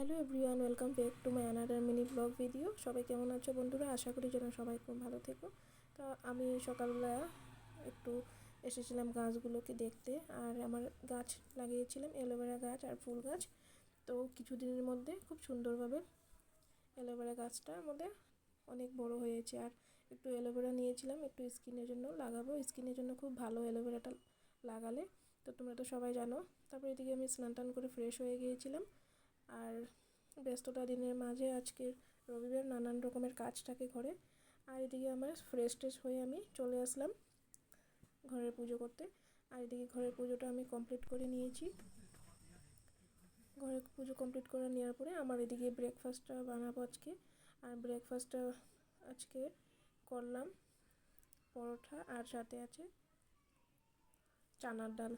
Hello everyone, welcome back to my another mini blog video. সবাই কেমন আছো বন্ধুরা? আশা করি যেন সবাই খুব ভালো থেকো। তো আমি সকালবেলা একটু এসেছিলাম গাছগুলোকে দেখতে, আর আমার গাছ লাগিয়েছিলাম অ্যালোভেরা গাছ আর ফুল গাছ। তো কিছুদিনের মধ্যে খুব সুন্দরভাবে অ্যালোভেরা গাছটা আমাদের অনেক বড় হয়েছে। আর একটু অ্যালোভেরা নিয়েছিলাম, একটু স্কিনের জন্য লাগাবো, স্কিনের জন্য খুব ভালো অ্যালোভেরাটা লাগালে। তো তোমরা তো সবাই জানো। তারপর এদিকে আমি স্নান টান করে ফ্রেশ হয়ে গিয়েছিলাম। আর ব্যস্ততা দিনের মাঝে আজকে রবিবার, নানান রকমের কাজ থাকে ঘরে। আর এদিকে আমার ফ্রেশ ট্রেশ হয়ে আমি চলে আসলাম ঘরের পুজো করতে। আর এদিকে ঘরের পুজোটা আমি কমপ্লিট করে নিয়েছি। ঘরের পুজো কমপ্লিট করে নেওয়ার পরে আমার এদিকে ব্রেকফাস্টটা বানাবো আজকে। আর ব্রেকফাস্টটা আজকে করলাম পরোটা, আর সাথে আছে চানার ডাল।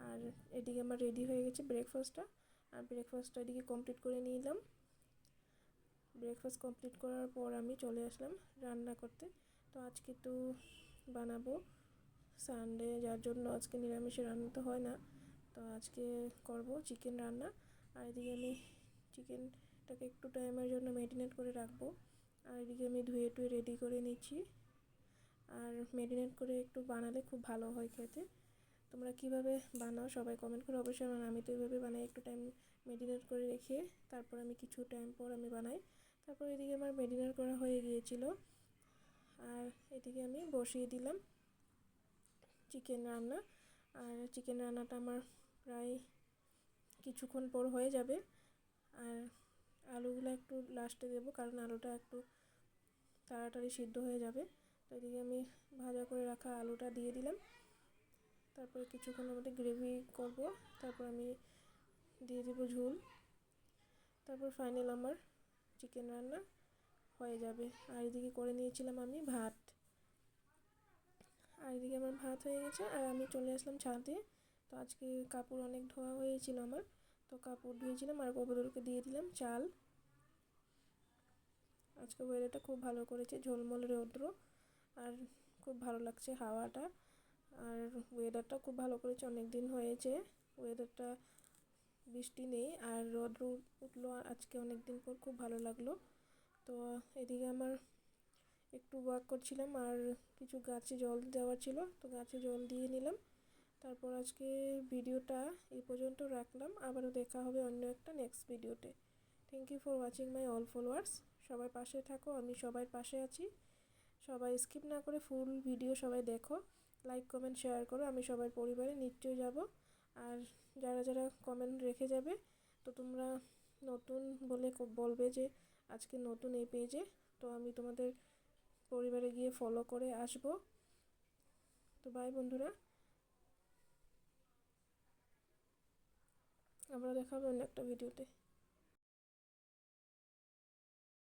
আর এদিকে আমার রেডি হয়ে গেছে ব্রেকফাস্টটা। আর ব্রেকফাস্টটা এদিকে কমপ্লিট করে নিলাম। ব্রেকফাস্ট কমপ্লিট করার পর আমি চলে আসলাম রান্না করতে। তো আজকে তো বানাবো সানডে, যার জন্য আজকে নিরামিষে রান্না তো হয় না। তো আজকে করব চিকেন রান্না। আর এদিকে আমি চিকেনটাকে একটু টাইমের জন্য ম্যারিনেট করে রাখবো। আর এদিকে আমি ধুয়ে টুয়ে রেডি করে নিচ্ছি। আর ম্যারিনেট করে একটু বানালে খুব ভালো হয় খেতে। তোমরা কিভাবে বানাও সবাই কমেন্ট করে অবশ্যই। আমি তো এইভাবে বানাই, একটু টাইম ম্যারিনেট করে রেখে তারপর আমি কিছু টাইম পর আমি বানাই। তারপর এদিকে আমার ম্যারিনেট করা হয়ে গিয়েছিল। আর এদিকে আমি বসিয়ে দিলাম চিকেন রান্না। আর চিকেন রান্নাটা আমার প্রায় কিছুক্ষণ পর হয়ে যাবে। আর আলুগুলো একটু লাস্টে দেবো, কারণ আলুটা একটু তাড়াতাড়ি সিদ্ধ হয়ে যাবে। তো এদিকে আমি ভাজা করে রাখা আলুটা দিয়ে দিলাম। তারপরে কিছুক্ষণের মধ্যে গ্রেভি করব, তারপর আমি দিয়ে দেবো ঝোল। তারপর ফাইনাল আমার চিকেন রান্না হয়ে যাবে। আর এদিকে করে নিয়েছিলাম আমি ভাত। আর এদিকে আমার ভাত হয়ে গেছে, আর আমি চলে আসলাম ছাদে। তো আজকে কাপড় অনেক ধোয়া হয়েছিল আমার, তো কাপড় ধুয়েছিলাম আর কবুতরকে দিয়ে দিলাম চাল। আজকে ওয়েদারটা খুব ভালো করেছে, ঝলমল রৌদ্র, আর খুব ভালো লাগছে হাওয়াটা। আর ওয়েদারটা খুব ভালো করেছে, অনেক দিন হয়েছে ওয়েদারটা বৃষ্টি নেই আর রৌদ্র উঠলো আজকে অনেক দিন পর, খুব ভালো লাগলো। তো এদিকে আমার একটু ওয়াক করছিলাম, আর কিছু গাছে জল দেওয়ার ছিল, তো গাছে জল দিয়ে নিলাম। তারপর আজকে ভিডিওটা এই পর্যন্ত রাখলাম। আবারও দেখা হবে অন্য একটা নেক্সট ভিডিওতে। Thank you for watching my all followers. সবাই পাশে থাকো, আমি সবাই পাশে আছি। সবাই স্কিপ না করে ফুল ভিডিও সবাই দেখো, লাইক কমেন্ট শেয়ার করো। আমি সবার পরিবারে নিশ্চয়ই যাব। আর যারা যারা কমেন্ট রেখে যাবে, তো তোমরা নতুন বলে বলবে যে আজকে নতুন এই পেজে, তো আমি তোমাদের পরিবারে গিয়ে ফলো করে আসবো। তো বাই বন্ধুরা, আমরা দেখা হবে অন্য একটা ভিডিওতে।